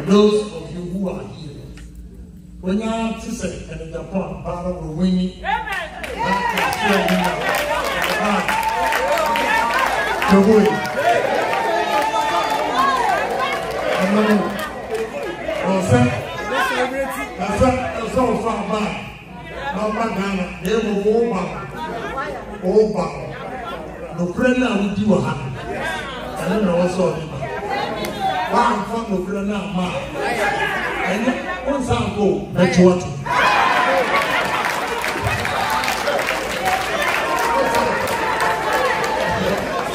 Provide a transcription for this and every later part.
those of you who are here, when you are to say, and in Japan, Baba will win it. That's all far back. Now, Ghana, they will over. No prayer with you. I don't know what's all one from the prayer now, and one sound go, that's what.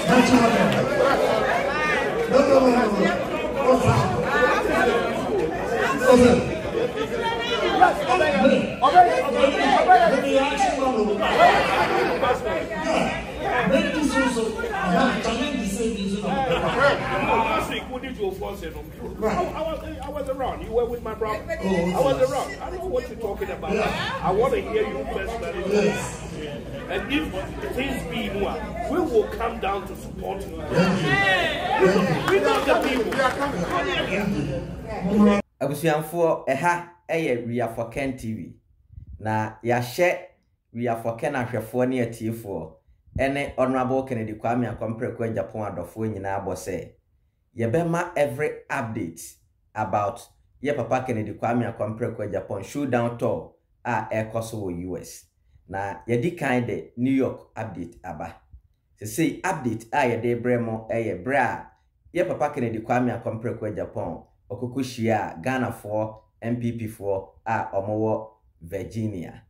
That's what. No. What's up? Last week, what did you force it on? I was around. You were with my brother. I was around. I don't know what you're talking about. I want to hear you personally. Yes. And if things be more, we will come down to support you. We know the people. We are coming. Abusianfo eha we are for Ken TV. Na ya share we are for Ken ahwefo ne atiefo. Ene Honorable Kennedy Kwame Akwampreko Agyapong adofo nyina abose. Yebema every update about ye papa Kennedy Kwame Akwampreko Agyapong showdown tour ekoso wo US. Na yedi kan de New York update aba. Se update yede bremo bra ye papa Kennedy Kwame Akwampreko Agyapong okokoshia Ghana for MPP for omowo Virginia.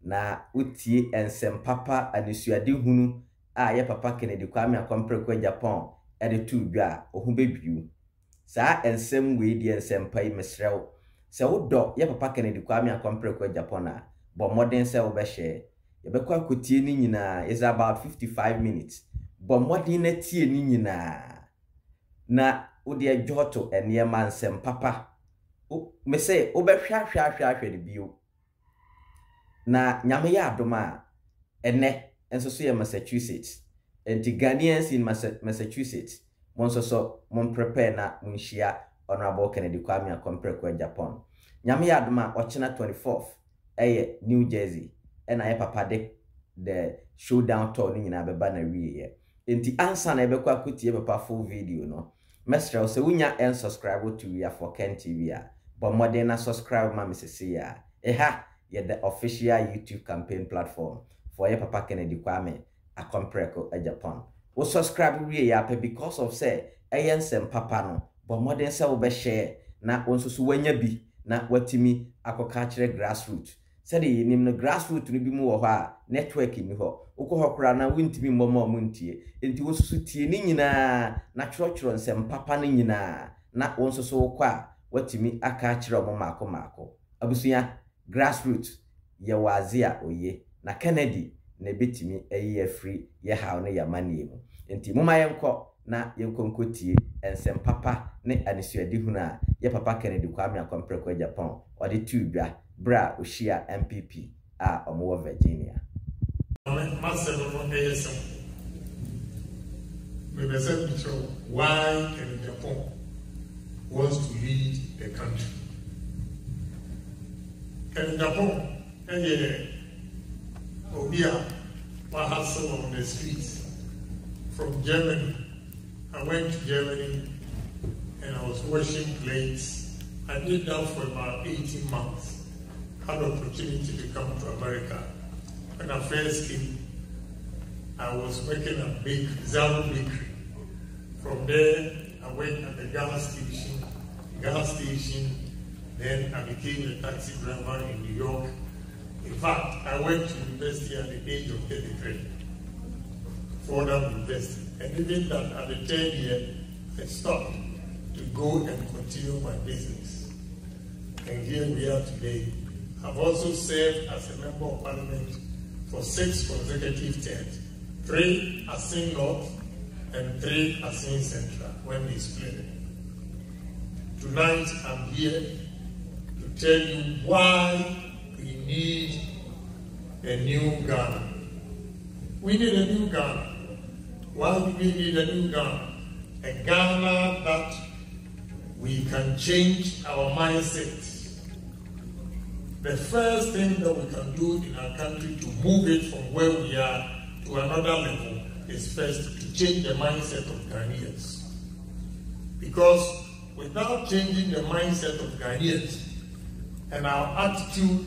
Na utie ensem papa anisuade hunu ye papa Kennedy Kwame Akwampreko Agyapong ede tu dwa ohun bebiu. Sa ensem we di ensem pai mesrew. Se wodo ye papa Kennedy Kwame Akwampreko Agyapong na bo modern se wo be share. Ye be kwa kotie ni nyina is about 55 minutes. Bo modern na tie ni nyina. Na odi adwoto enema nsem papa. Me say obehwa de bio. Na nyame ya adoma ene enso so ye Massachusetts. Enti Ghanaians in Massachusetts monso so mon prepare na munhia Honorable Kennedy Kwame Akwampreko Agyapong. Nyame ya adoma ochena 24th New Jersey. Ena ye papa de the showdown tour ni nyina beba na wiye. Enti ansa na ebekwa akutie papa full video no. Mestre se wunya subscribe to we are for Ken TV but more than a subscribe ma mesese ya. Eha ye the official YouTube campaign platform for ye papa Kennedy Kwame Akwampreko Agyapong. Wo subscribe we ya because of say ensem papa no but more than say wo be share na wonso so wanya bi na watimi akoka kire grassroots. Said the name no grassroots ni bi mu wo ha network ni ho. Uko kora na wintimi mmomo muntie enti wo susu tie ni nyina na chrochro nsem papa ni nyina na wonso so kwa watimi aka kire omo mako abusuya grassroots ye wazia oye na Kennedy na betimi eyi free ye haw ne yamanie mu enti moma yenko na yenkonkotie ensem papa ne anisuade huna ye papa Kennedy Kwame Akwampreko Agyapong ode tubia bra oshia MPP omo Virginia. Why Agyapong wants to lead the country. Agyapong, Obia, my hustle on the streets from Germany. I went to Germany and I was washing plates. I did that for about 18 months. Had the opportunity to come to America. When I first came, I was working at Zaro Bakery. From there, I went at the gas station. Then I became a taxi driver in New York. In fact, I went to university at the age of 33, Fordham University. And even that at the 10th year, I stopped to go and continue my business. And here we are today. I've also served as a member of parliament for 6 consecutive terms, 3 as Sing North and 3 as Sing Central when they split it. Tonight I'm here to tell you why we need a new Ghana. We need a new Ghana. Why do we need a new Ghana? A Ghana that we can change our mindset. The first thing that we can do in our country to move it from where we are to another level is first to change the mindset of Ghanaians. Because without changing the mindset of Ghanaians and our attitude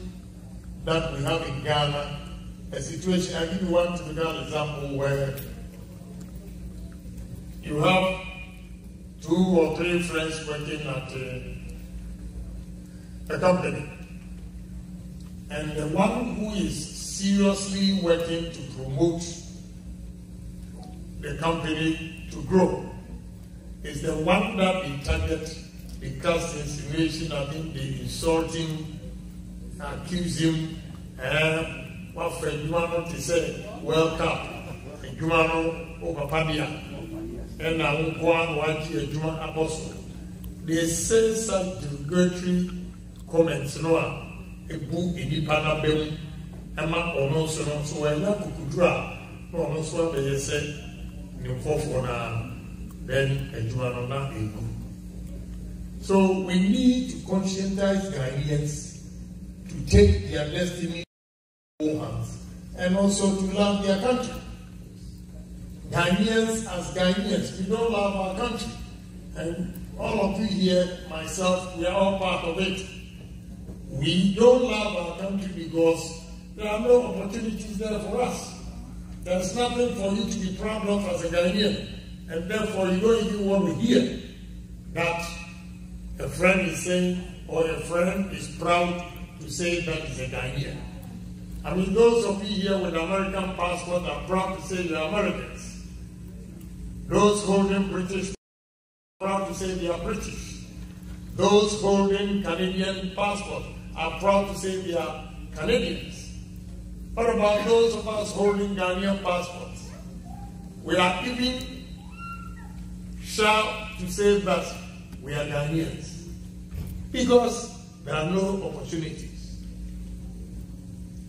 that we have in Ghana, a situation, I'll give you one typical example where you have 2 or 3 friends working at a company. And the one who is seriously working to promote the company to grow is the one that they target, they cast insinuation, I think they insulting, accuse him, what for Jumano to say, welcome, Jumano Opapadia, and I won't go on watching a Juma apostle. They say such derogatory comments, no. A book in the Panabem, Emma or no so when I could draw, no, no, so they said, you for now, then a Juanona a good. So we need to conscientize Ghanaians to take their destiny in their own hands and also to love their country. Ghanaians, as Ghanaians, we don't love our country. And all of you here, myself, we are all part of it. We don't love our country because there are no opportunities there for us. There's nothing for you to be proud of as a Ghanaian, and therefore you don't even want to hear that a friend is saying or a friend is proud to say that he's a Ghanaian. I mean, those of you here with American passport are proud to say you're Americans. Those holding British are proud to say they are British. Those holding Canadian passport are proud to say they are Canadians. What about those of us holding Ghanaian passports? We are even shy to say that we are Ghanaians because there are no opportunities.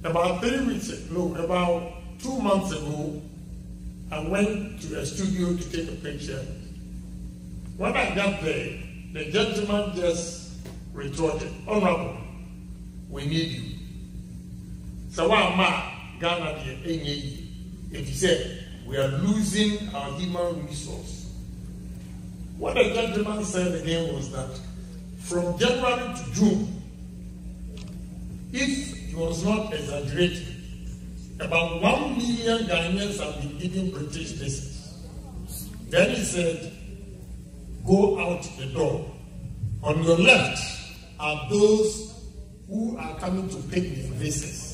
About 3 weeks ago, about 2 months ago, I went to a studio to take a picture. When I got there, the gentleman just retorted, "Honorable, we need you." So Ghana, if you say we are losing our human resource. What the gentleman said again was that from January to June, if he was not exaggerating, about 1 million Ghanaians have been given British visas. Then he said, go out the door. On your left are those who are coming to take their visas.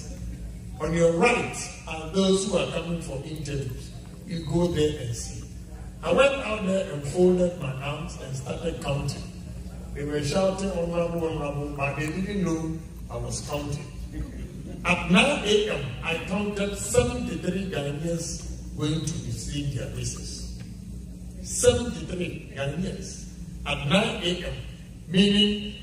On your right are those who are coming for interviews. You go there and see. I went out there and folded my arms and started counting. They were shouting, "Honorable, honorable," but they didn't know I was counting. At 9 a.m., I counted 73 Ghanaians going to receive their visas. 73 Ghanaians at 9 a.m., meaning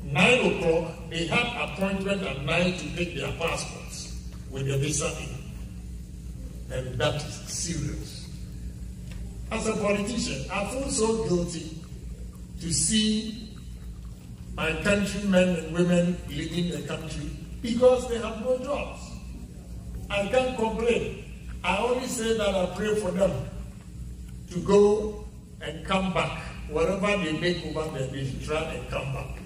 9 o'clock, they had appointment at 9 to take their passports with the visa in. And that is serious. As a politician, I feel so guilty to see my countrymen and women leaving the country because they have no jobs. I can't complain. I only say that I pray for them to go and come back. Whatever they make over there, they should try and come back.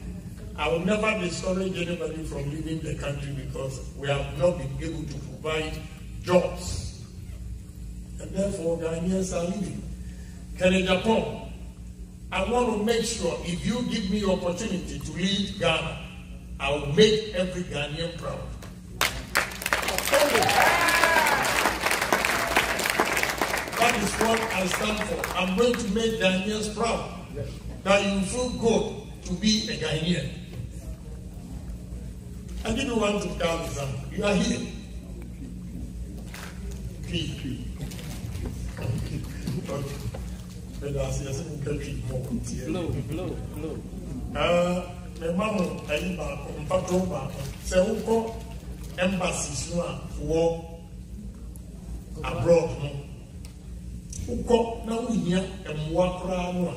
I will never discourage anybody from leaving the country because we have not been able to provide jobs. And therefore, Ghanaians are leaving. Agyapong, I want to make sure if you give me opportunity to lead Ghana, I will make every Ghanaian proud. That is what I stand for. I'm going to make Ghanaians proud. That you feel good to be a Ghanaian. I didn't want to tell example. You are here. Please. But as you see, country more. Blow. My mom, I say, who go embassies war abroad. Who go now here and walk around.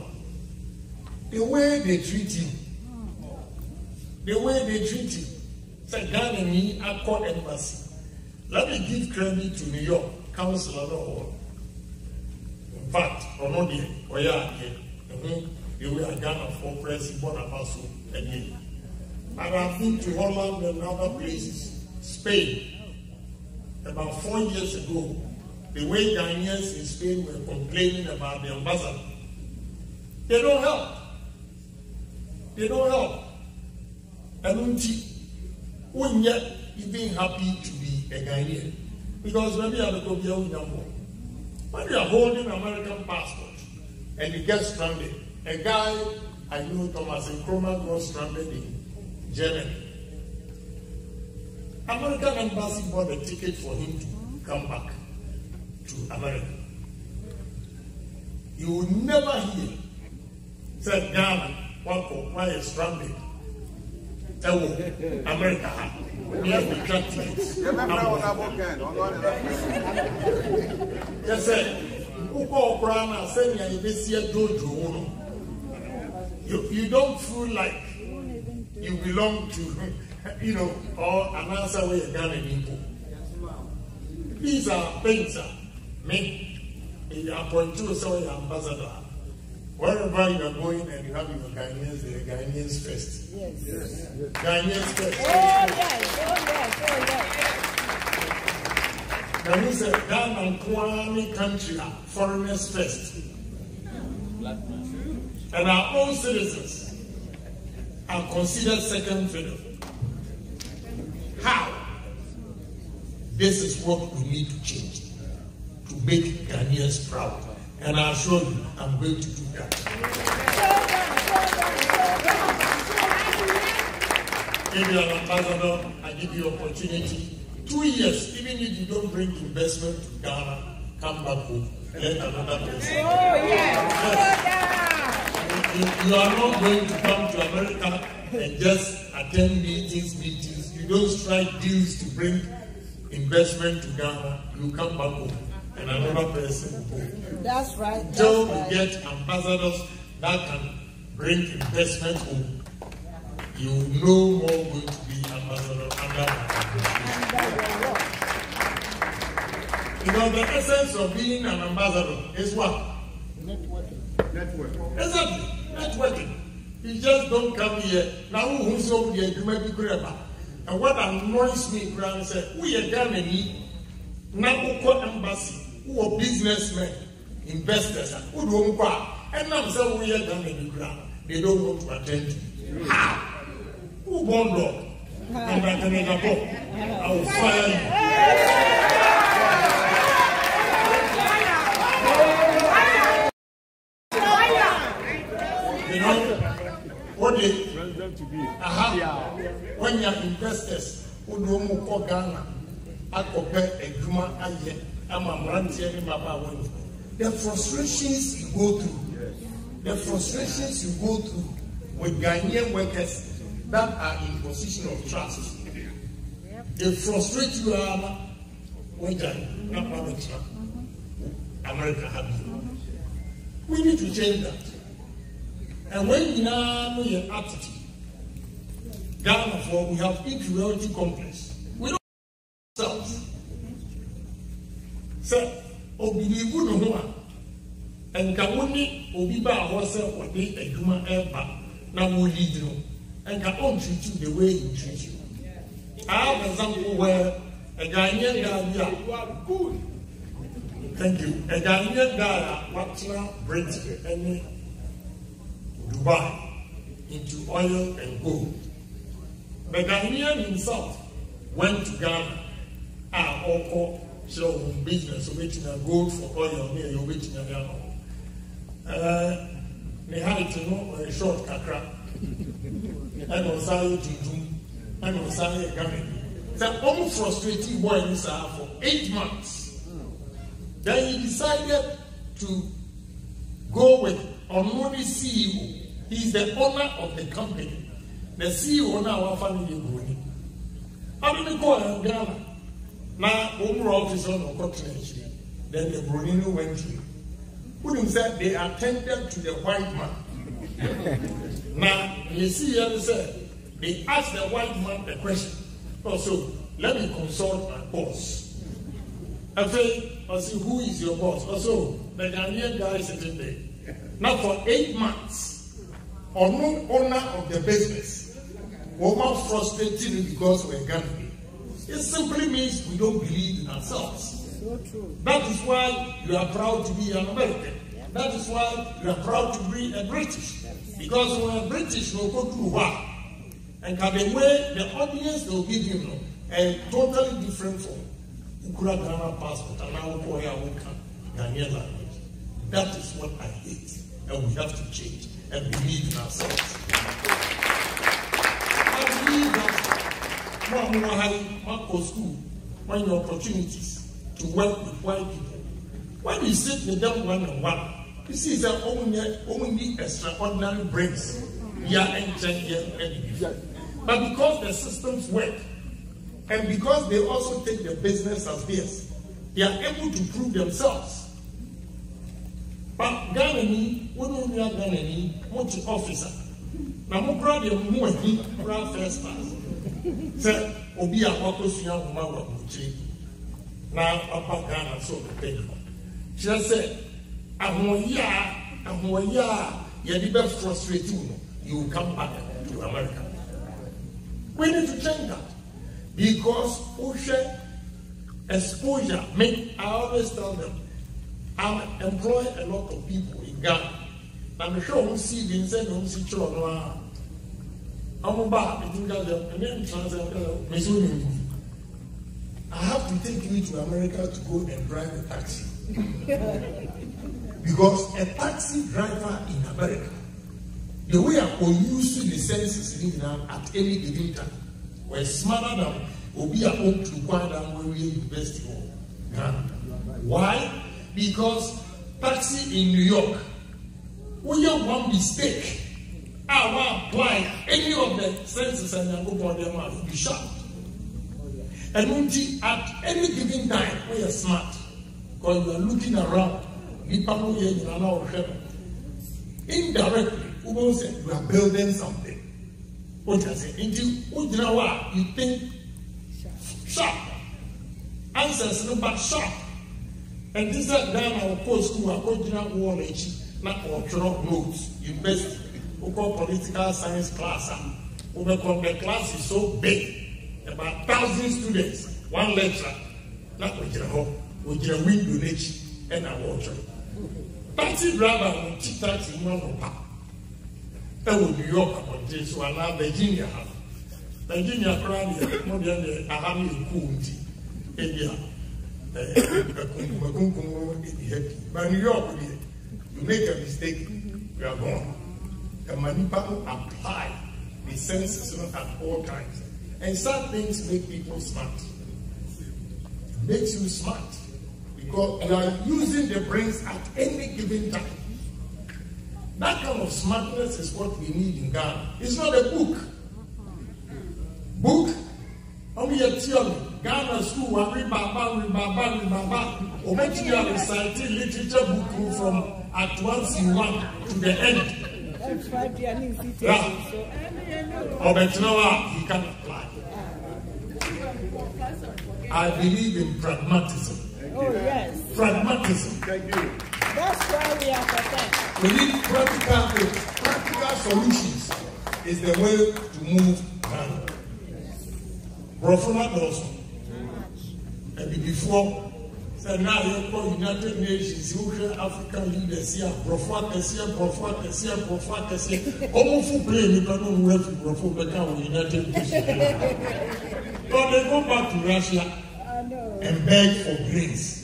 The way they treat you. The way they treat you. Say, Ghana me, I call embassy. Let me give credit to New York, Councilor Hall. In fact, or not there, or yeah, the way I Ghana for President Bonafaso again. But I've been to Holland and other places, Spain, about 4 years ago. The way Ghanaians in Spain were complaining about the ambassador. They don't help. They don't help. And when yet even happy to be a Ghanaian. Because when you are the when you are holding an American passport and you get stranded, a guy I know, Thomas Nkrumah, got stranded in Germany. American embassy bought a ticket for him to come back to America. You will never hear said Ghana, why is stranded? America, we have the tickets. Yes, sir. You don't feel like you belong to, or an answer where you're Ghana people. These are things that me, you appoint you as an ambassador. Wherever you are going and you have your Ghanaians, the Ghanaians first. Yes. Yes. Ghanaians first. Oh, yes. Then you say, Ghana and Kwame country are foreigners first. And our own citizens are considered second fiddle. How? This is what we need to change to make Ghanaians proud. And I assure you, I'm going to do that. If you're an ambassador, I give you opportunity. 2 years, even if you don't bring investment to Ghana, come back home. Let another person. You are not going to come to America and just attend meetings. You don't strike deals to bring investment to Ghana. You come back home. And another person will go. That's right. Until we get ambassadors that can bring investment home, you no more going to be ambassador under my. Because the essence of being an ambassador is what? Networking. Exactly. Networking. You just don't come here. Now who's so here? You might be grabber. And what annoys me, Grant said, we are Ghanaian. Now embassy. Who are businessmen, investors, who don't go. And now say we are Ghanaian ground. They don't want to attend. How? Who born dog? And I can never go. I will fire you. You know what they when you are investors who don't go Ghana, I compare a Juma aye. The frustrations you go through, with Ghanaian workers that are in position of trust, they frustrate you. America have you. We need to change that. And when we now know your attitude, Ghana, we have inferiority complex. We don't ourselves. Say, Obi good no and Kawuni Obi ba horse or be a human ever now will lead no and can all treat you the way he treats you. I have an example where a Ghanaian guy, you are good. Thank you. A Ghanaian guy, watching Britain and Dubai into oil and gold. The Ghanaian himself went to Ghana and all so business, so waiting a gold for oil, near you waiting a yellow. They had it to know a short kakra. And on Sayo Jujum, and on Sayo Gamin. The almost frustrating boy in for 8 months. Then he decided to go with Onmodi CEO. He's the owner of the company. The CEO now our family Bruni. How do we go to Ghana? Now, home office on the continent. Then the Brunino went to. Who said they attended to the white man Now, you see here, they asked the white man a question. Also, let me consult my boss. I say, who is your boss? Also, the Ghanaian guy sitting there. Now, for 8 months, unknown owner of the business, over frustrated because we're Ghanaian. It simply means we don't believe in ourselves. So true. That is why you are proud to be an American. That is why you are proud to be a British. Because when a British will go through what? And the way the audience will give you a totally different from Ukura Ghana passport and now Ghanaian language. That is what I hate. And we have to change and believe in ourselves. I believe that school, when your opportunities to work with white people, when you sit with them one-on-one, you see that only extraordinary brains. But because the systems work, and because they also take the business as theirs, they are able to prove themselves. But Ghanaian, when you are Ghanaian, multi-officer, now more proud of more first class. Say, Obi Awakosia Umawa Muchi. Now, Papa Ghana so the thing. She said, Amoya, you're the best frustrating. You will come back to America. We need to change that. Because exposure, I always tell them, I employ a lot of people in Ghana. I'm sure we see the inside of the children. I have to take you to America to go and drive a taxi. Because a taxi driver in America, the way I used to the senses in at any given time, were smarter than Obi Agyapong to Bawumia University of Ghana. Why? Because taxi in New York, we have one mistake. I will apply any of the senses and I go for them will be shot. And at any given time, we are smart. Because we are looking around. Indirectly, we say we are building something. What I say? You think sharp. Answers no but sharp. And this is done our post school, our original wall, not cultural notes, university. We call political science class. We call the class is so big, about 1,000 students, one lecturer. Not with your window niche and a water. Taxi driver will teach taxi in one of that will New York about this one. Now Virginia have Virginia crowd more than the Ahami Kunti. But New York, you make a mistake, you are gone. The people apply the senses at all times. And some things make people smart. Makes you smart. Because you are using the brains at any given time. That kind of smartness is what we need in Ghana. It's not a book. Book, only a theory. Ghana school, or make you reciting literature book from Act 1 to the end. That's right, Or but you know what? He can apply. I believe in pragmatism. Oh, yes. Pragmatism. Thank you. That's why we are for. We need practical things. Practical solutions is the way to move Ghana. Brofuna also. And before, said now you call United Nations, you hear African leaders here, Brofua Tessia. Almost full play, you don't know where to Brofua become United Nations. So they go back to Russia and beg for grace.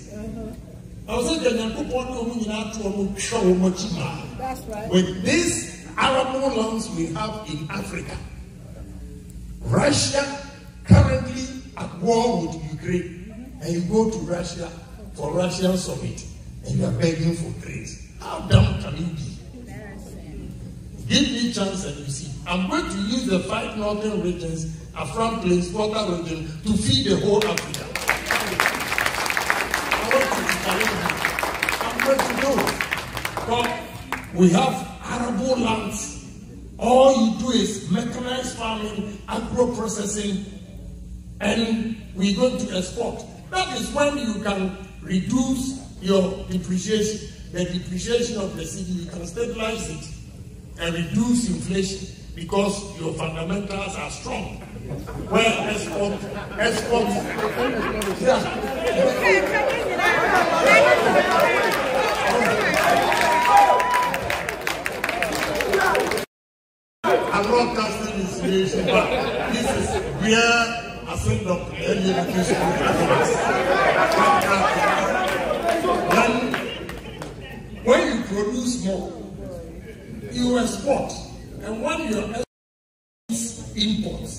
That's right. With these arable lands we have in Africa, Russia currently at war with Ukraine, and you go to Russia for Russian summit and you are begging for grace. How dumb can you be? Give me a chance and you see. I'm going to use the 5 northern regions, Afram Plains, Water region, to feed the whole Africa. I'm going to do it. But we have arable lands. All you do is mechanized farming, agro-processing, and we're going to export. That is when you can reduce your depreciation, the depreciation of the city. You can stabilize it and reduce inflation because your fundamentals are strong. Where export, yeah. I'm not casting insinuation, but this is where I send up early education. When you produce more, you export, and when you import,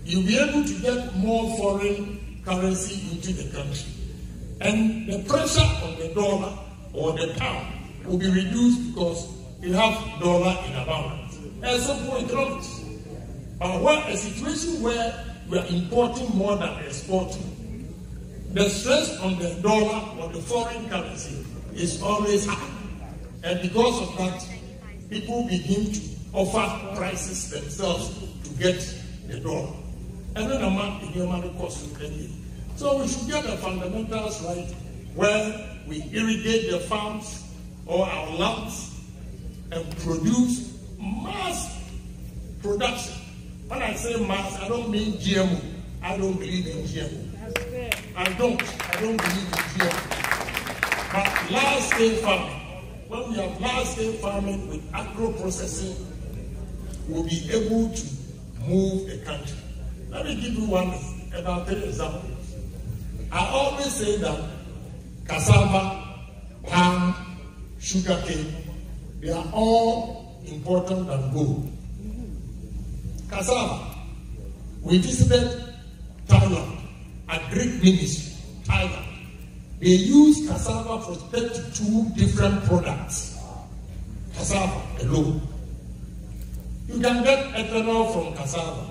you'll be able to get more foreign currency into the country, and the pressure on the dollar or the pound will be reduced because you have dollar in abundance. And simple economics. But when a situation where we are importing more than exporting, the stress on the dollar or the foreign currency is always high. And because of that, people begin to offer prices themselves to get the dollar. And then the money costs to pay. So we should get the fundamentals right, where we irrigate the farms or our lands and produce mass production. When I say mass, I don't mean GMO. I don't believe in GMO. I don't believe in GMO. But large-scale farming, when we have large-scale farming with agro-processing, we'll be able to move the country. Let me give you about 3 examples. I always say that cassava, palm, sugarcane, they are all important than gold. Cassava. We visited Thailand, a Greek ministry, Thailand. They use cassava for 32 different products. Cassava alone. You can get ethanol from cassava.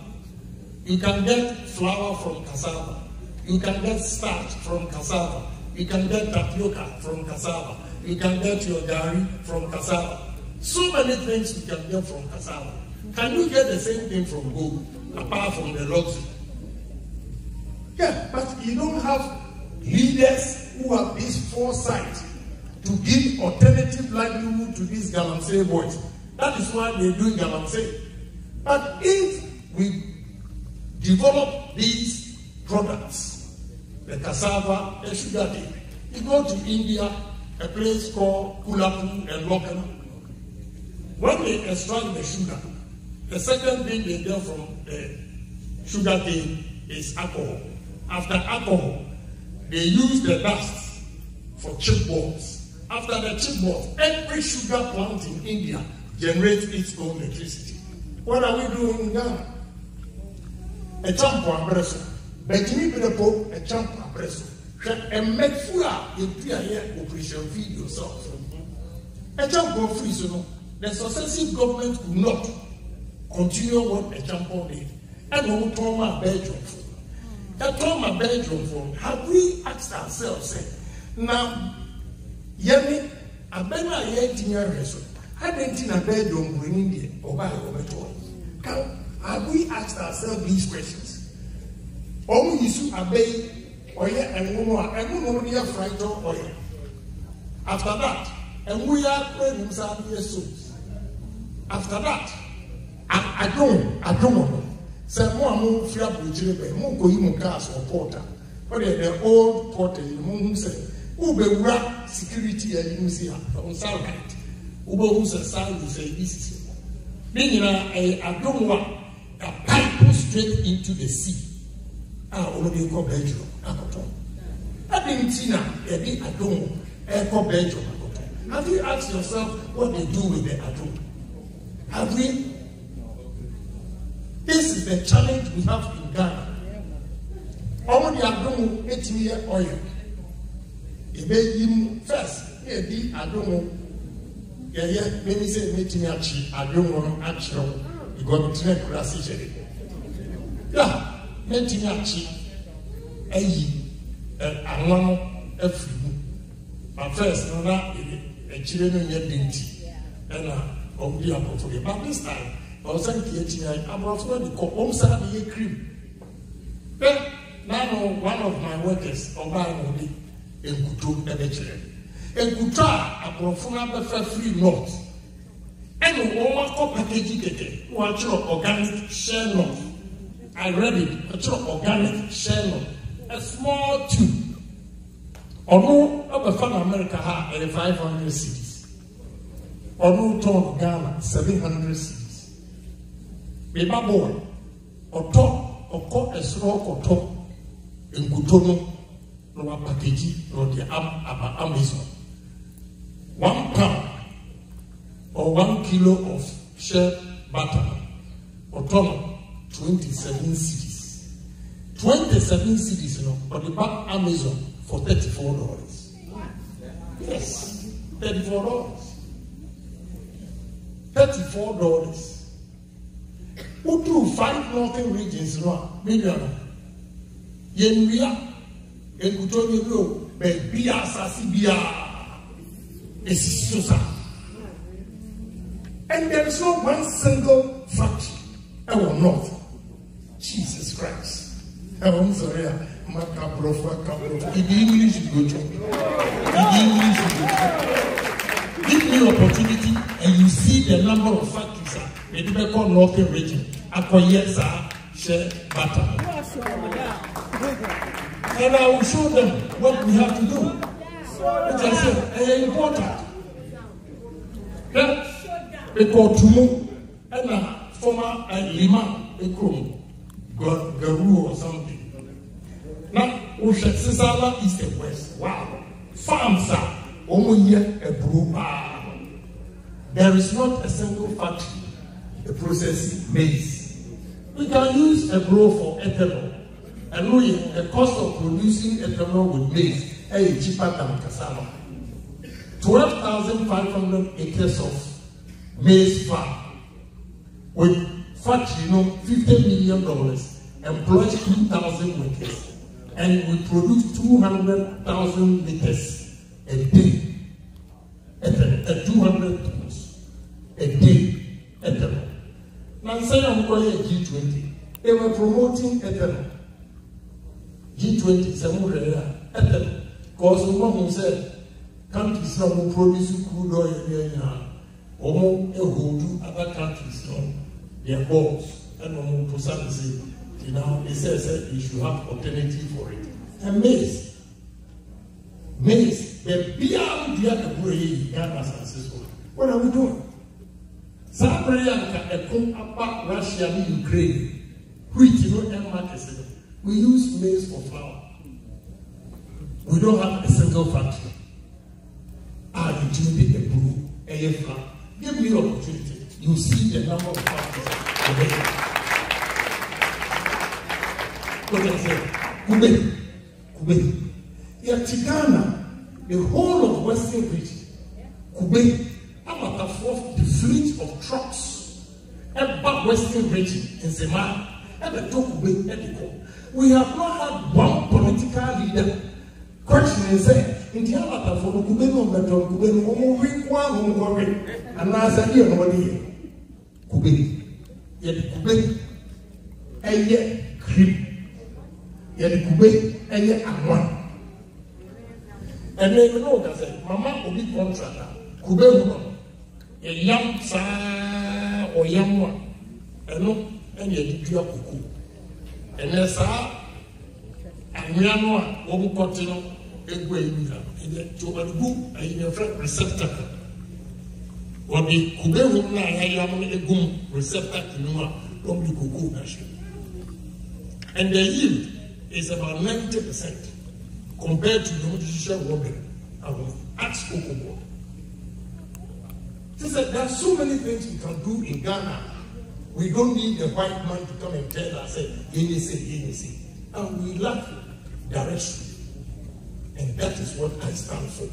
You can get flour from cassava. You can get starch from cassava. You can get tapioca from cassava. You can get your gari from cassava. So many things you can get from cassava. Can you get the same thing from gold, apart from the luxury? Yeah, but you don't have leaders who have this foresight to give alternative livelihood to these galamsey boys. That is why they're doing galamsey. But if we develop these products, the cassava, the sugarcane, you go to India, a place called Kulapu and Lokana. When they extract the sugar, the second thing they get from the sugarcane is alcohol. After alcohol, they use the dust for chipboards. After the chipboard, every sugar plant in India generates its own electricity. What are we doing in Ghana? A champo abbresso. Betini Pinepo, a champo abbresso. A medfua, you here operation feed yourself. A champo free, so the successive government could not continue what a champo did. And we will trauma Belgium. That trauma Belgium for, have we asked ourselves, now, Yemi, a better yet in your resort. I didn't in a Belgium in India or by have we asked ourselves these questions? Or we used to obey or yet and we are frightened or yet. After that, and we are praying souls. After that, I don't. Say more free up with children, more going cars or porter. But the old porter, who said, Ube rap security and you see on Southgate. Ube who's a sign to say this. Meaning, I don't want a pipe straight into the sea. I already call Belgium. I didn't see now, I don't call Belgium. Have you asked yourself what they do with the atom? Have we? This is the challenge we have in Ghana. All the atom 8-year oil. First, maybe I don't know. Yeah, maybe say meeting actually, I don't want actually, you got to make class. Yeah, meeting actually, I want a free. But first, no, a children in your dinty, and of the apple. But this time, I was saying to I'm also going to call cream. Then, now one of my workers, or my only, in Kutu, and Kuta, a profuna free north. And all package watch your organic share note. I read it, a organic share note. A small tube. Or no, over Fan America, 500 cities. Or no, ton Ghana, 700 cities. Beba boy, or top, or caught a stroke or top in Kutono, no package, no the Amazon. 1 pound or 1 kilo of shea butter or ton 27 cities. 27 cities, you know, but the back Amazon for $34. Yes, $34. $34. Who do 5 northern regions, no, million. Yenria, and Kutonio, Bia, Sassibia. And there is not one single factory our north. Jesus Christ. I'm sorry, in English you go to me. In English you go to me. Give me opportunity and you see the number of factories in the called northern region. Akoyesa, share butter. And I will show them what we have to do. Which I said, important. Because Tumu and a former Lima, a Krum, Garu or something. Now, Sisala is the west. Wow. Farms are only a brew. There is not a single factory processing maize. We can use a brew for ethanol. And the cost of producing ethanol with maize is cheaper than cassava. 12,500 acres of maize farm with factory, $50 million, employs 2,000 workers, and we produce 200,000 liters a day. 200 tons a day. Ethanol. Now, say I'm calling G20. They were promoting ethanol. G20 is a ethanol. Because someone said countries now will produce crude oil or hold other countries their goals and to say, you know, they said you should have alternative for it. And maize, the beyond the other way, Ghana successful. What are we doing? Russia and Ukraine, wheat, and markets. We use maize for flour. We don't have a single factory. I do the brew, a flour. Give me opportunity. You see the number of factories. What I say? Kube. Yet Ghana, the whole of Western region, Kube, about the fleet of trucks, about Western region in Zema, and the Kube, and we have not had one political leader. Question is, in the other for the Kubeno, and I said, you know, Kube, yet Kube, and yet creep, yet Kube, and yet one. And then you know that Mama will be contractor, Kube, a young son or young one, and yet you are cuckoo. And then, sir, and we are not what we continue a way to a book and a friend receptacle. What the Kuberu a boom receptacle from the cuckoo nation. And the yield is about 90% compared to the judicial woman. I will ask Cocoa. She said there are so many things we can do in Ghana. We don't need a white man to come and tell us, say, and we lack direction. And that is what I stand for.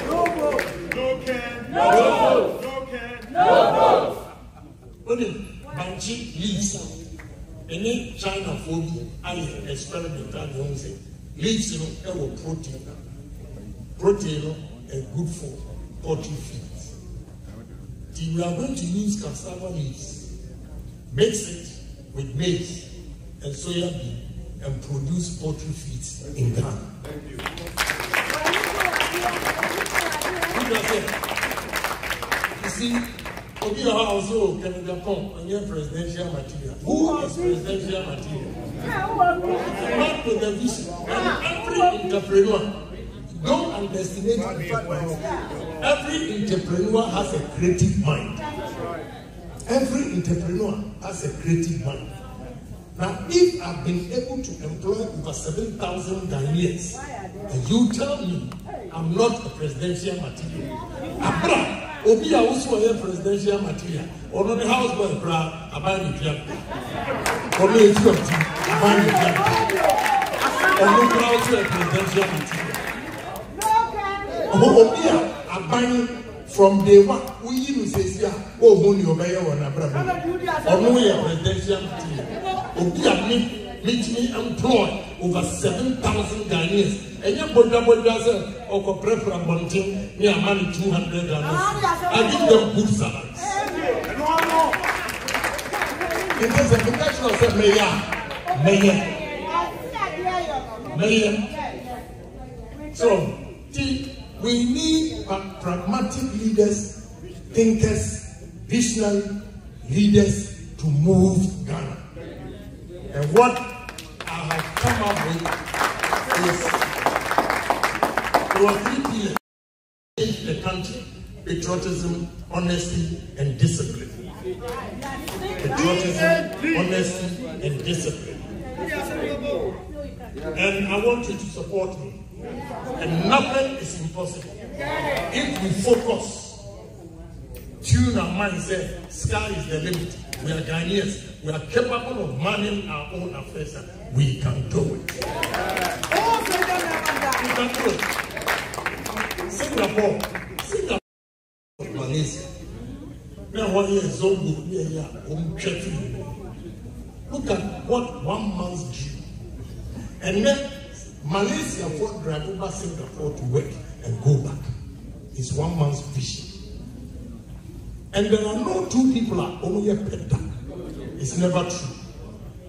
No vote. No can. No vote. No can. No vote. Only Banji leaves. Any China phobia, I experimental, leaves, protein. Protein is good for poultry feed. We are going to use cassava leaves, mix it with maize and soya bean, and produce poultry feeds in Ghana. Thank you. You see, Obia also can Agyapong and your presidential material. Who is presidential material? Not with the vision. And every entrepreneur, don't underestimate the fact that every entrepreneur has a creative mind. Every entrepreneur has a creative mind. Now, if I've been able to employ over 7,000 Ghanaians, and you tell me I'm not a presidential material, Obi also a presidential material, or not the houseboy, I buy the job. Or no, it's your team, I buy the job. Or no, also a presidential material. Obi, I buy from day one. We even say, oh, money obey or not, or no, we are presidential material. Obi, meet me employ over 7,000 Ghanaians. And your boda said, or prefer bunting, me a money 200 Ghanaians. I give them good salaries. It is a professional said, Mayor. So, we need pragmatic leaders, thinkers, visionary leaders to move Ghana. And what I have come up with is 3 pillars in the country: patriotism, honesty, and discipline. Patriotism, honesty, and discipline. And I want you to support me. And nothing is impossible if we focus, tune our mindset. Sky is the limit. We are Ghanaians. We are capable of managing our own affairs. We can do it. We can do it. Singapore, Malaysia. Now, what is so good? Look at what 1 month due. And then Malaysia for drive over Singapore to work and go back. It's 1 month's vision. And there are no two people only a better. It's never true.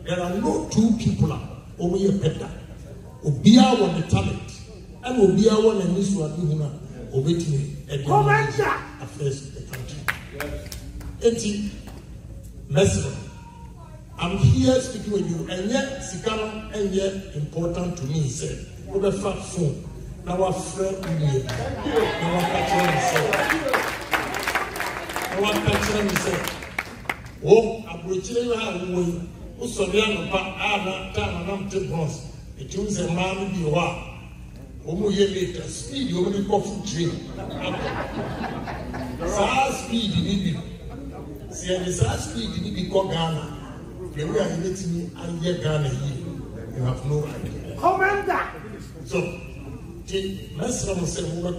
There are no two people only a better. Obia won the talent, and Obia won a miss what you know, obeying affairs of the country. Eti Mesro, I'm here speaking with you, and yet Sikano, and yet important to me, said, over fat phone. Now our friend William, now our catcher himself. Oh, I'm reaching out away. Who saw the other time and I'm to boss. It was a man with you are. Omo ye later, speed, you only coffee drink. Speed, you need it. See, and the speed, you need to go Ghana. The way I let me, I get Ghana here. You have no idea. Commander! So, the Mesra was a woman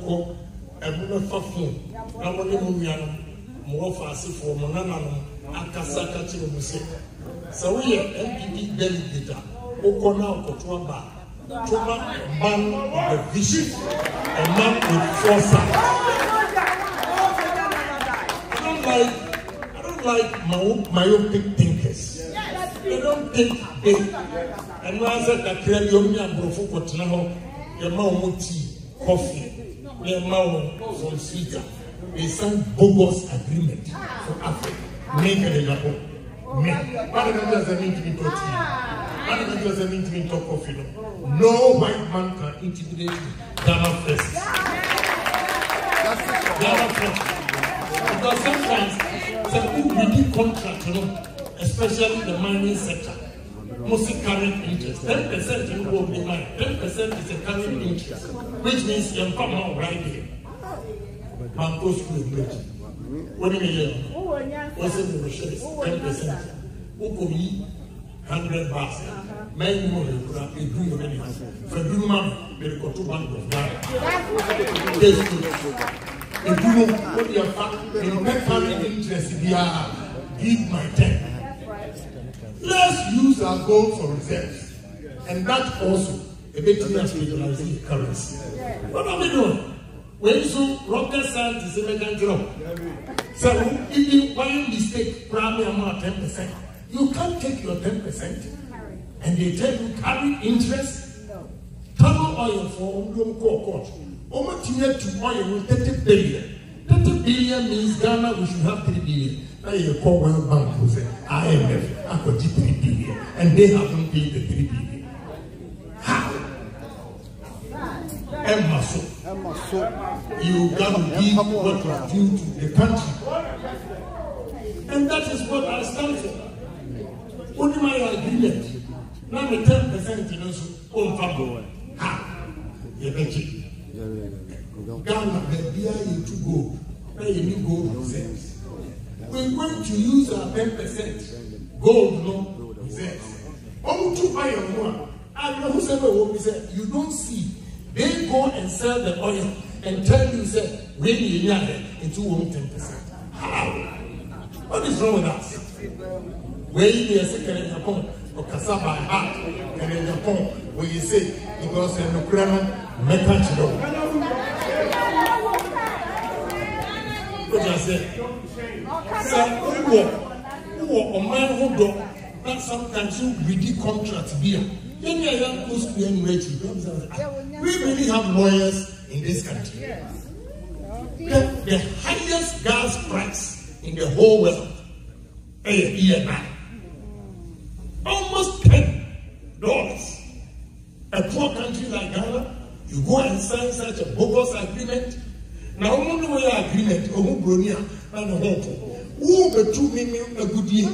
and woman for phone. I want to move more fast for Monana. Akasaka Chilomuse. So we are MPP delegate. Okona Okotuaba. Tuma, a man with a vision, a man with foresight. I don't like myopic thinkers. They don't think big. And when I said that clearly, you only have your mouth tea, coffee, your mouth from sweeter. They signed bogus agreement for Africa. Make it a Agyapong. What does it mean to be protein? What does it mean to be coffee? No white man can intimidate you. Ghana first. Ghana first. Because sometimes who really contract, especially the mining sector, mostly current interest. 10% in will be mine. 10% is a current interest, which means you come out right here. Banco school bridge. What do you mean? What's in the shares? 10%. Who could be 100 bars? Many more than a dream many. For dream man, they got 2 bank of Ghana. If you know what your current interest is, give my 10. Let's use our gold for reserves. And that also a bit too much stabilizing currency. What are we doing? When you rocket scientists in the job. So if you one mistake, probably amount 10%. You can't take your 10% and they tell you carry interest. Tunnel oil for court. Almost near to oil 30 billion. 30 billion means Ghana we should have 3 billion. Now you call World Bank who say IMF I got 3 billion and they haven't paid the 3 billion. How? Emma so you got to give what you due to the country. And that is what I stand for. Only my agreement. Now the 10% you know so on favor. Ha! You make it. Ghana, the beer you to go. Now you need gold reserves. We're going to use our 10% gold no reserves. On to buy one. I know who said you don't see. They go and sell the oil and tell you say we need into 10%. How? What is wrong with us? Where you are second in Japan or Kasaba heart and in Japan where you say because in Ukraine mechanical. What I say? Who a man who do that sometimes you read contract beer. We really have lawyers in this country. The highest gas price in the whole world, almost $10. A poor country like Ghana, you go and sign such a bogus agreement. Now, only way agreement, Bawumia, and who the 2 million a good year.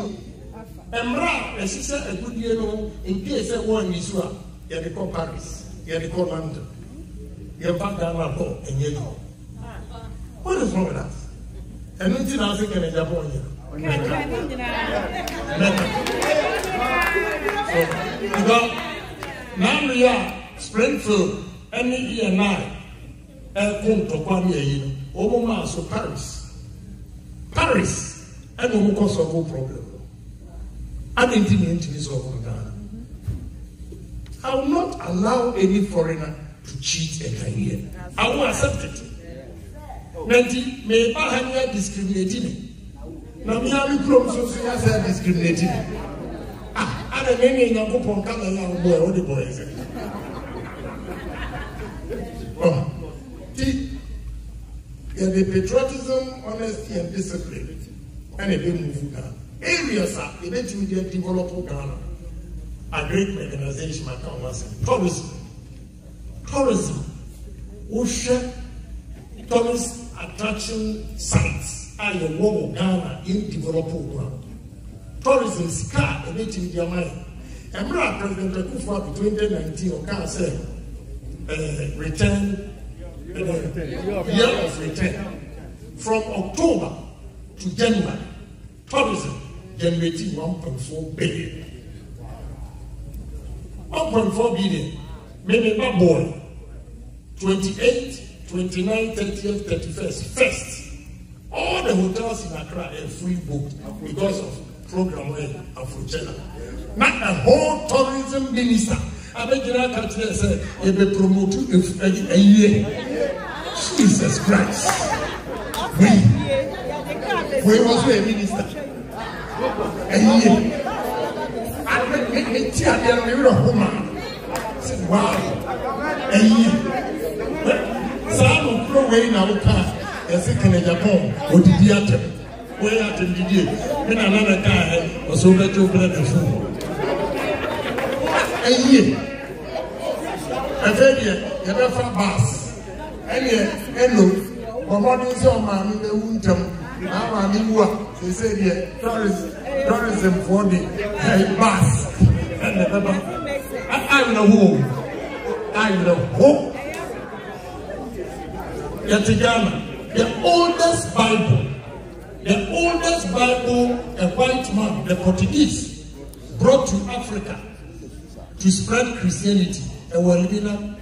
Emra, as she said, a good year in case I won Israel, you had to call Paris, you had to call London, you have back down my boat, and you go. What is wrong with us? And nothing else in Agyapong. Because now we are Springfield, any and I, come to Kwame, Obama, so Paris, and no cause of no problem. I didn't think this over Ghana. I will not allow any foreigner to cheat again. I will accept it. Nanti, may I have discriminating? Now, me have you promised to say discriminating? I don't know any young people come along boy, what the boy is. The patriotism, honesty, and discipline, and a big move down. Areas are eventually developed Ghana. A great mechanization, my country. Tourism. Ocean, tourist attraction sites are your world Ghana in developed Ghana. Tourism is car, eventually their mind. And President Akufo in 2019, or can say, return, year of return. From October to January, tourism generating 1.4 billion. 1.4 billion. Maybe my boy. 28, 29, 30th, 31st. First. All the hotels in Accra are free booked because of program of Fuchela. Not a whole tourism minister. I bet you not country say if they promote a year. Jesus Christ. We was a minister. A year. I make tear there we were a woman. Wow. A year. Some of the way in our car, as in Agyapong, or the theater. Where at the day, when another guy was over to open the food. A year. A very year, you never bus. And yet, hello, but what is your man in the winter? They said, tourism for the bus. I'm the home. I'm the home. Yatigana, the oldest Bible a white man, the Portuguese, brought to Africa to spread Christianity. Elmina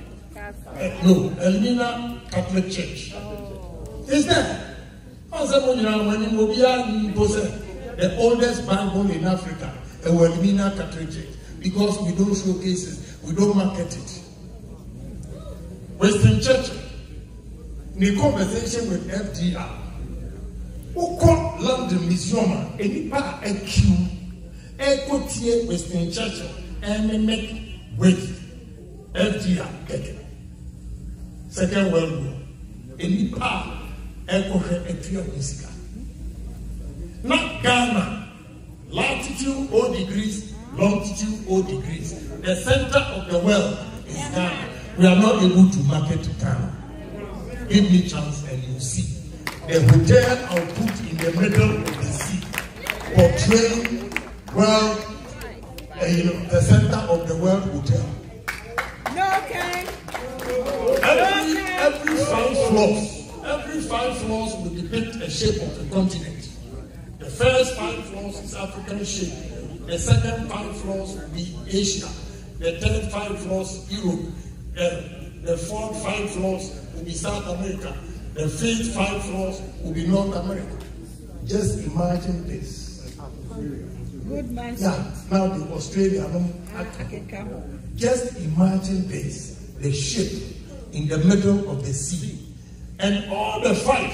Catholic Church. Is that? The oldest Bible in Africa, Elmina Catholic Church. Because we don't showcase it, we don't market it. Western Church, in conversation with FDR, who called London Museum, and he part a queue, and go to Western Church, and make with FDR. Second World War, and he part and go a queue of music. Not Ghana, latitude 0 degrees, longitude 0 degrees. The center of the world is Ghana. We are not able to market to Ghana. Give me a chance and you'll see. The hotel I'll put in the middle of the sea, portraying world, the center of the world hotel. No, okay. Every 5 floors will depict a shape of the continent. The first 5 floors is African shape. The second 5 floors will be Asia. The third 5 floors, Europe. The fourth 5 floors will be South America. The fifth 5 floors will be North America. Just imagine this. Good man. Yeah, now the Australian. Just imagine this. The ship in the middle of the sea. And all the 5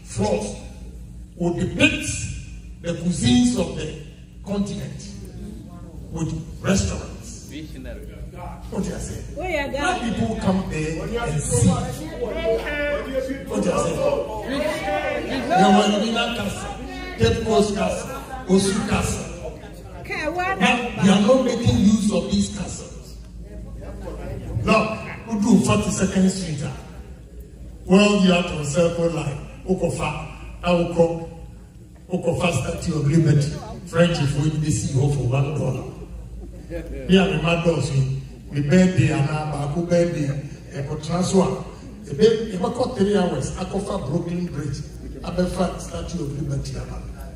floors will depict the cuisines of the continent with restaurants. What do you say? When people come there and see. What do you say? Yawalina Casa, Cape Coast Casa, Osu Casa. Now, we are not making use of these castles. Now, we do 42nd Street. World Yacht on Circle Line, Okofa, Okofa Statue of Liberty, French if we did see for $1. Here, my doors, my birthday, and my birthday, a transfer. About 3 hours, Akofa Brooklyn Bridge, Abefa Statue of Liberty,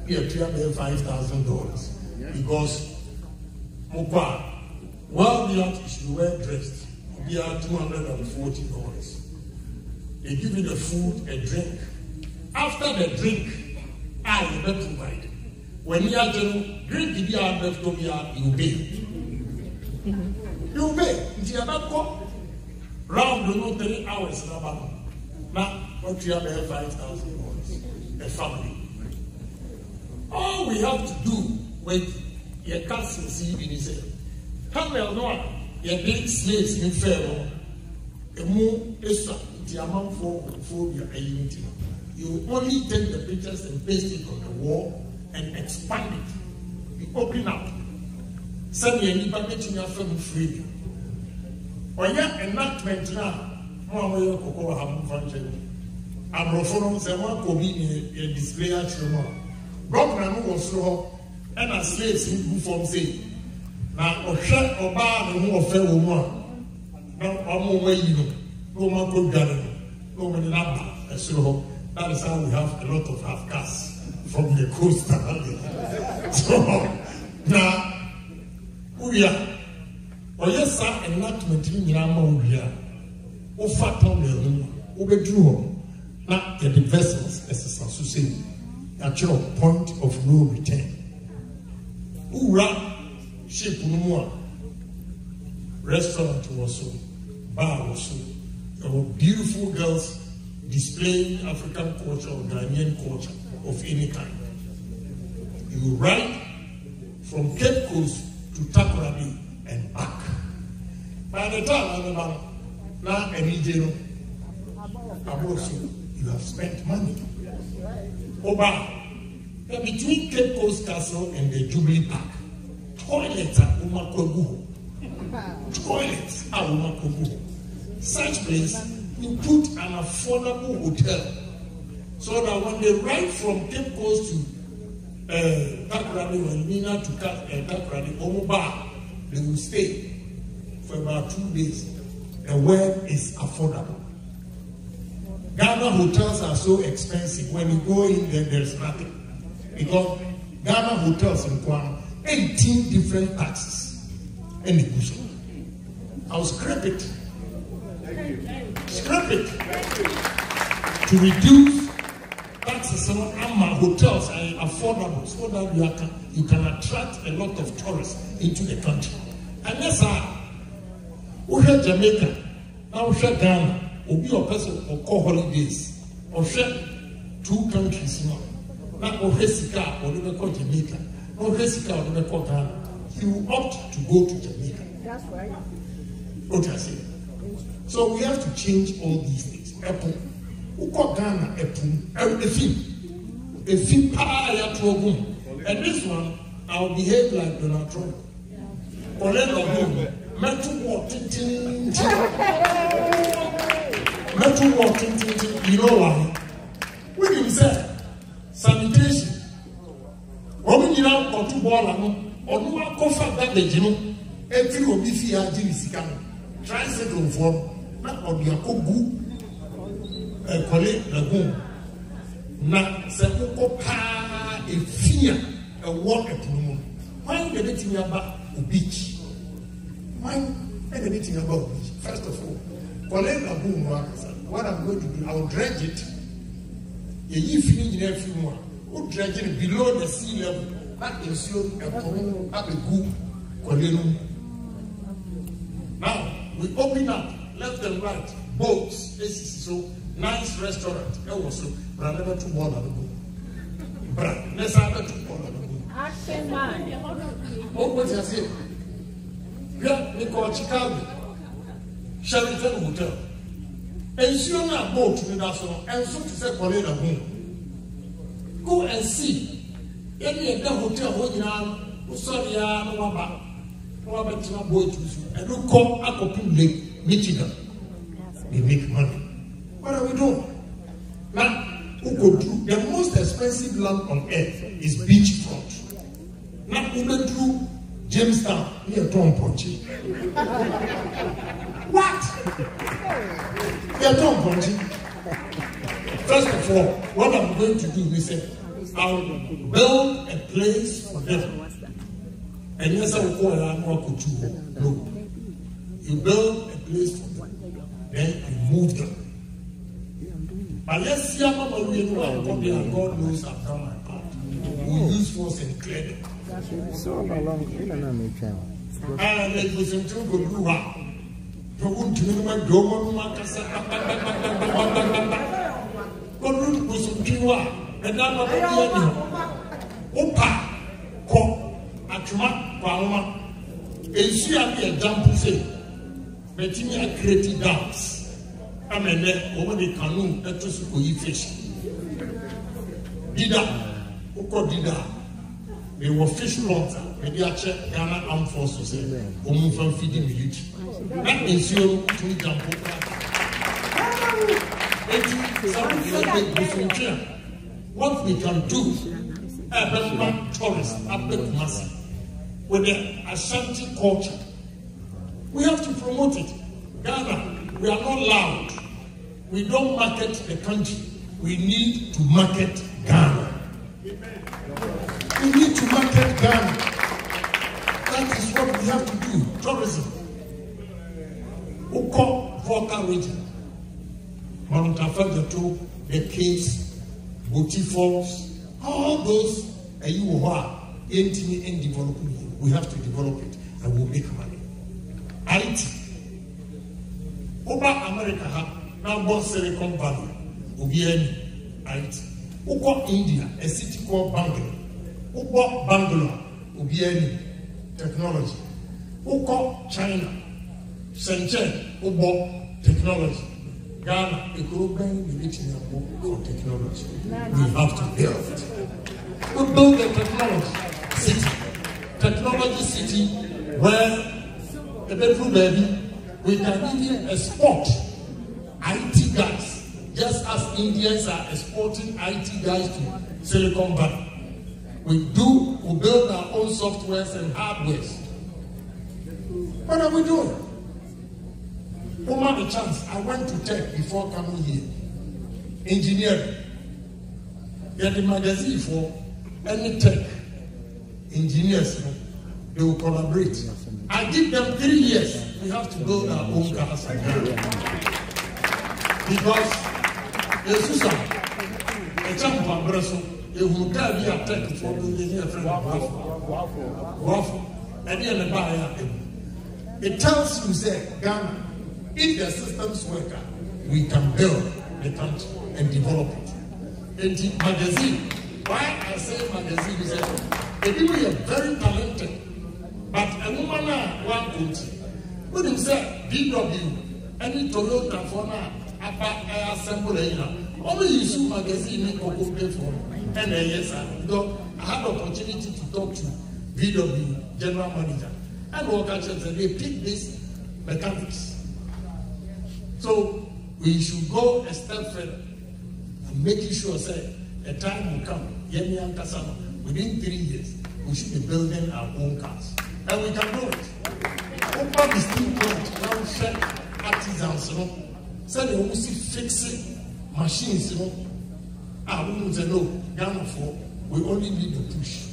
here, $5,000. Because Mukwa, World Yacht is well dressed, we are $240. They give you the food and drink. After the drink, I will be provided. When you are drink, you are left over here, you pay. You pay. If you are not go round the 3 hours, now what you have there $5,000. A family. All we have to do with your cousin see in his head. How well no your big slaves in Pharaoh, a more extra. You only take the pictures and paste it on the wall and expand it. You open up. Send me any package in your film freely. Or yeah, enactment now. More way of cocoa have function. I'm referring to one could be a display at your government was so and a slaves who form say. Now, or shut or bar the more fair woman. Now, I'm away, you know. No man could gather, no man number. So that is how we have a lot of half-castes from the coast. So now, we are. Oh yes, sir, enactment in Yama we are. Oh, fat on the room, overdrew. Now the vessels, as a society, at your point of no return. Ura, ship no more. Restaurant was so, bar was so. There were beautiful girls displaying African culture or Ghanaian culture of any kind. You ride from Cape Coast to Takoradi and back. By the time now you have spent money. Oba, between Cape Coast Castle and the Jubilee Park, toilets are Umakogu. Toilets are Umakogu. Such place, you put an affordable hotel so that when they ride from Cape Coast to Takoradi, when Mina to Takoradi, Omoba, they will stay for about 2 days. The word is affordable. Ghana hotels are so expensive. When you go in there, there's nothing. Because Ghana hotels in Kwan, 18 different taxes. And the bush. I'll scrap it. Scrap it. To reduce taxes on hotels are affordable so that you can attract a lot of tourists into the country. And yes, we have Jamaica, now we have Ghana. obi or person or call holidays or share 2 countries now. Not or Hesica or never call Jamaica, or Hesica or never call Ghana. He will opt to go to Jamaica. That's right. What I say. So we have to change all these things. Apple, who call Ghana a film power to a boom. And this one, I'll behave like Donald Trump. Or let a boom. Metal walking, you know why? When you say sanitation, when you now got to ball or no one cover that the gym, every will be fear Jimmy tricycle form, not on your cogu, a colleague lagoon. Not Sepoko pa a fear, a walk at the moon. Why the meeting about the beach? Why anything about beach? First of all, collect lagoon workers. What I'm going to do, I will dredge it. If you need a few more, we'll dredge it below the sea level. That ensures a good colonel. Now, we open up, left and right, boats, so nice restaurant. Also, but never to ball on the boat. But let's have to ball on the boat. Action man. What I say? Yeah, we call Chicago, Sheraton Hotel. And she on a boat to the national, and so to say, Colin home. Go and see. Any of the hotel, who saw the Waba, Waba boat to you, and who come Agyapong Lake, Michigan. They make money. What are we doing? Now, who go through the most expensive land on earth is beachfront. Now, who go through Jamestown near Tom Ponchi. What? Near Tom Ponchi. First of all, what I'm going to do is say, I'll build a place for them. And yes, I will call it no. You build a place for them, then you move them. But let's see how much we know and God knows I've done my part. We use force and clear them. And it was until good do how. You won't do my dome, God was until what? And now Opa, Ko, Atuma, Bawumia. And she had the example say, Bettina created dance. I mean, over the canoe, that was for you fish. Dida, Oko Dida. They were fish ponds, and they are check Ghana Armed Forces, women from feeding military. That means you to jump over. What we can do, urban tourists, urban mass, with the Ashanti culture, we have to promote it. Ghana, we are not loud. We don't market the country. We need to market Ghana. We need to market Ghana. That is what we have to do. Tourism. Uko Volca region. Mount Afagato, the caves, Boti Falls, all those you are intimate and developing. We have to develop it and we'll make money. IT. Over America, now born Silicon Valley, Obiani, IT. Uko India, a city called Bangalore. Uko Bangalore, Obiani, technology. Uko China, Shenzhen, Uko technology. Ghana, a global military for technology. We have to build. We build a technology city. Technology city where the bedroom baby, we can even export IT guys, just as Indians are exporting IT guys to Silicon Valley. We build our own softwares and hardwares. What are we doing? Over the chance, I went to tech before coming here. Engineering. They had the magazine for any tech engineers. They will collaborate. I give them 3 years. We have to build our own cars again. Because the Susan, a champ of Brussels, they will tell me a tech for building a friend of Waffle. And then the buyer. It tells you, say, Ghana, if the systems work, we can build the country and develop it. And the magazine, why I say magazine is that the people are very talented, but a woman one country. When you say DW, any Toyota for now, I assemble only use magazine in Coco pay for. And yes, I had the opportunity to talk to VW general manager and work at and they pick this mechanics. So we should go a step further and making sure say a time will come, Yemi and Kasama, within 3 years, we should be building our own cars. And we can do it. Open the steel plant, now share artisans, you know. So they will see fixing machines, you know. I wouldn't say no, Ghana for, we only need the push.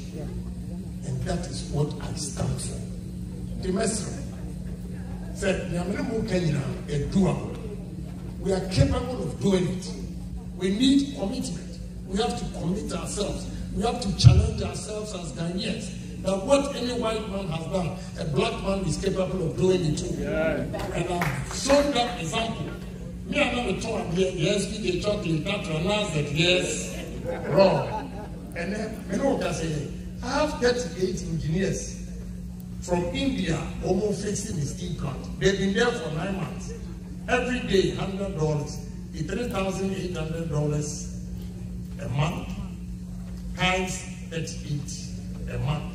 And that is what I stand for. The master said, we are capable of doing it. We need commitment. We have to commit ourselves. We have to challenge ourselves as Ghanaians. That what any white man has done, a black man is capable of doing it too. Yeah. And I've shown that example. Me, I'm not a talk here, yes, we get chocolate, that to announce that yes, wrong. And then, you know what I say? I have 38 engineers from India almost fixing the steel plant. They've been there for 9 months. Every day, $100, $3,800 a month, times 38 a month.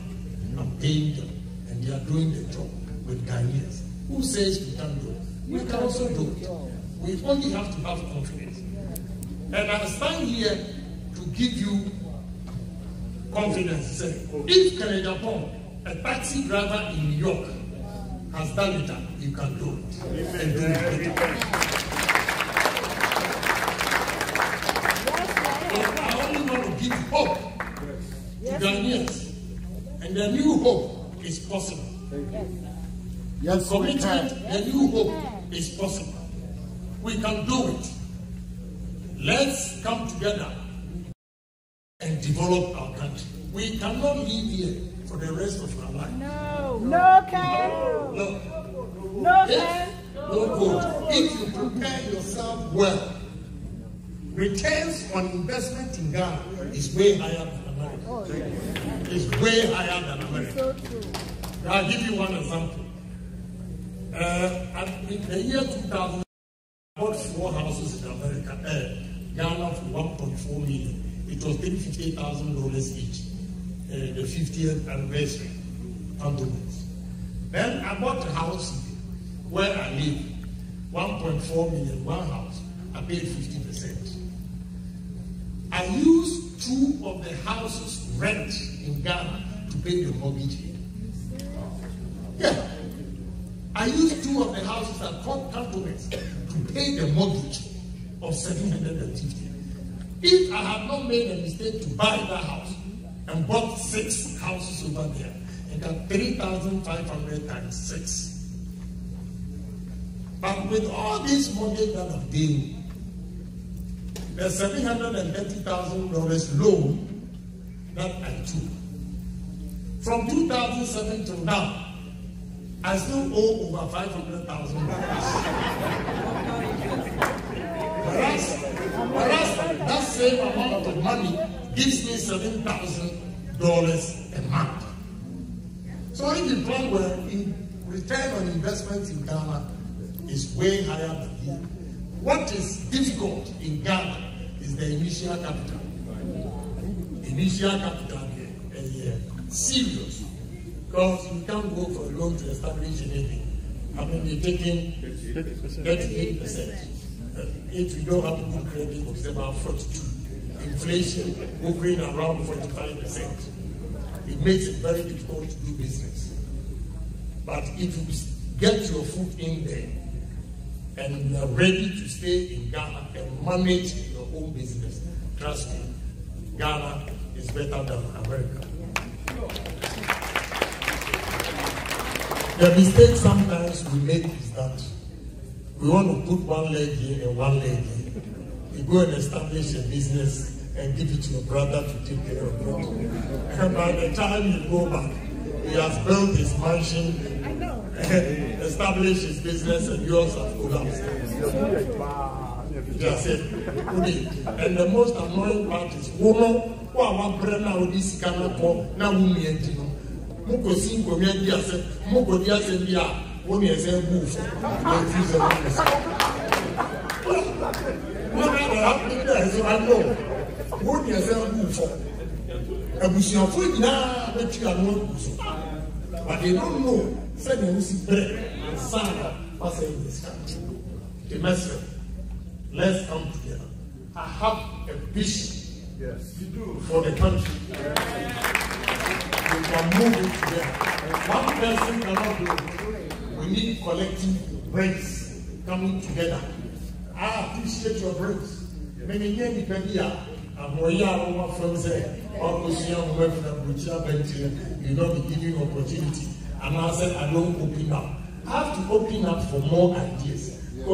I'm paying them, and they are doing the job with Ghanaians. Who says we can do it? We can also do it. We only have to have confidence. And I stand here to give you confidence. Say, if Agyapong, a taxi driver in New York, has done it, you can do it. And do it better. So I only want to give hope to Ghanaians. And the new hope is possible. Yes, commitment, the new hope is possible. We can do it. Let's come together and develop our country. We cannot live here for the rest of our life. No. No, Ken. No. No, Ken. No good. If you prepare yourself well, returns on investment in Ghana is way higher than America. Oh, yes. It's way higher than America. So true. I'll give you one example. In the year 2000, I bought 4 houses in America, Ghana for $1.4 million. It was $350,000 each. The 50th anniversary condiments. Then I bought a house where I live, $1.4 million, one house. I paid 50%. I used 2 of the houses rent in Ghana to pay the mortgage here. Yeah. I used 2 of the houses at cantonments to pay the mortgage of $750. If I had not made a mistake to buy that house and bought 6 houses over there, and got 3,500 times 6. But with all this mortgage that I've been, the $730,000 loan that I took. From 2007 till now, I still owe over $500,000. Whereas that same amount of money gives me $7,000 a month. So if you plan well, return on investment in Ghana is way higher than here. What is difficult in Ghana is the initial capital. Initial capital is serious. Because you can't go for a loan to establish anything. I mean, you're taking 38%. If you don't have a good credit, it's about 42%. Inflation hovering around 45%. It makes it very difficult to do business. But if you get your foot in there and you are ready to stay in Ghana and manage your own business, trust me, Ghana is better than America. The mistake sometimes we make is that we want to put one leg here and one leg here. You go and establish a business and give it to your brother to take care of it. And by the time you go back, he has built his mansion, established his business, and yours have collapsed. And the most annoying part is one brand now this cannot go now. Moko singo me dia se moko dia se bia woni ese move woni ese move abusia fo nyina betu anu but they don't know say they see bread and sand pass in this country. The message, let's come together. I have a vision, yes, you do, for the country. We can move it together. One person cannot do it. We need collective brains coming together. I appreciate your brains. Many years depend here. I'm going to from say, you don't be giving opportunity. And I said, I don't open up. I have to open up for more ideas. So,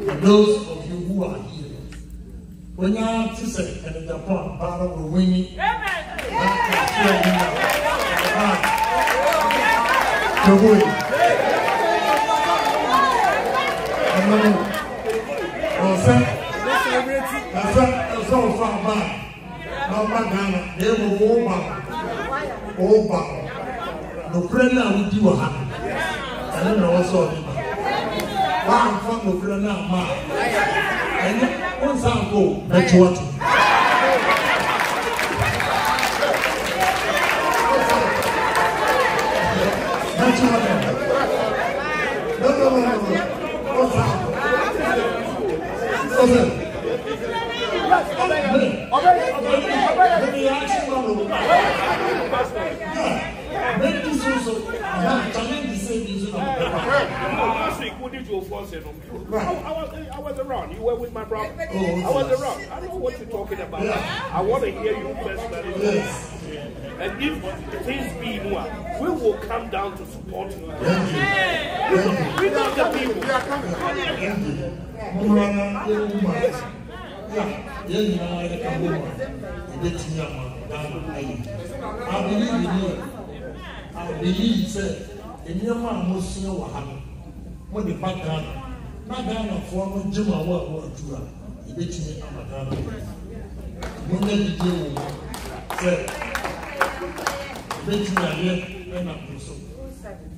for those of you who are here, when you are to say, and in Japan, Baba will win it. No prena with you, I don't know what's all one from the prena, ma. And once I go, that's what. That's what. No. What's up? Last week, what did you force it on? I was around. You were with my brother. I was around. I don't know what you're talking about. I want to hear you personally. And if things be more, we will come down to support you. We know the people. I believe that in your man was no one. When the background, not down for Jim, I want to beat me. When they do, say, beat me and I'm so.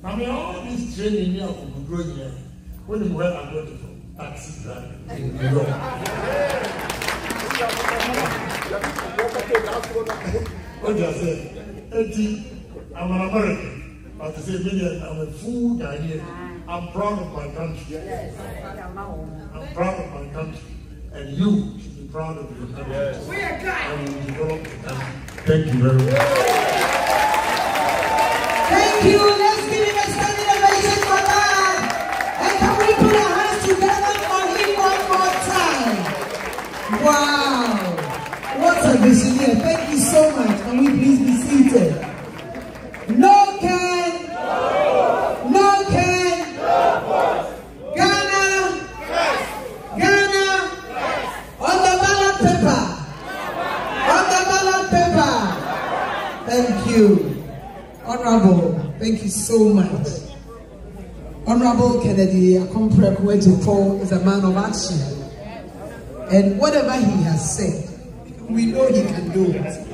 I mean, all this training here will grow here when you were a good taxi driver in New York. What do I say? I'm an American, but to say million, I'm a fool guy here. I'm proud of my country. I'm proud of my country. And you should be proud of your country. And you develop the country. Thank you very much. Thank you. Let's give him a standing ovation for that. And can we put our hands together for him one more time? Wow. What a visionary. Thank you so much. Can we please be seated? No can. No can. Ghana. Ghana. On the ballot paper. On the ballot paper. Thank you. Honorable, thank you so much. Honorable Kennedy Agyapong is a man of action. And whatever he has said, we know he can do it.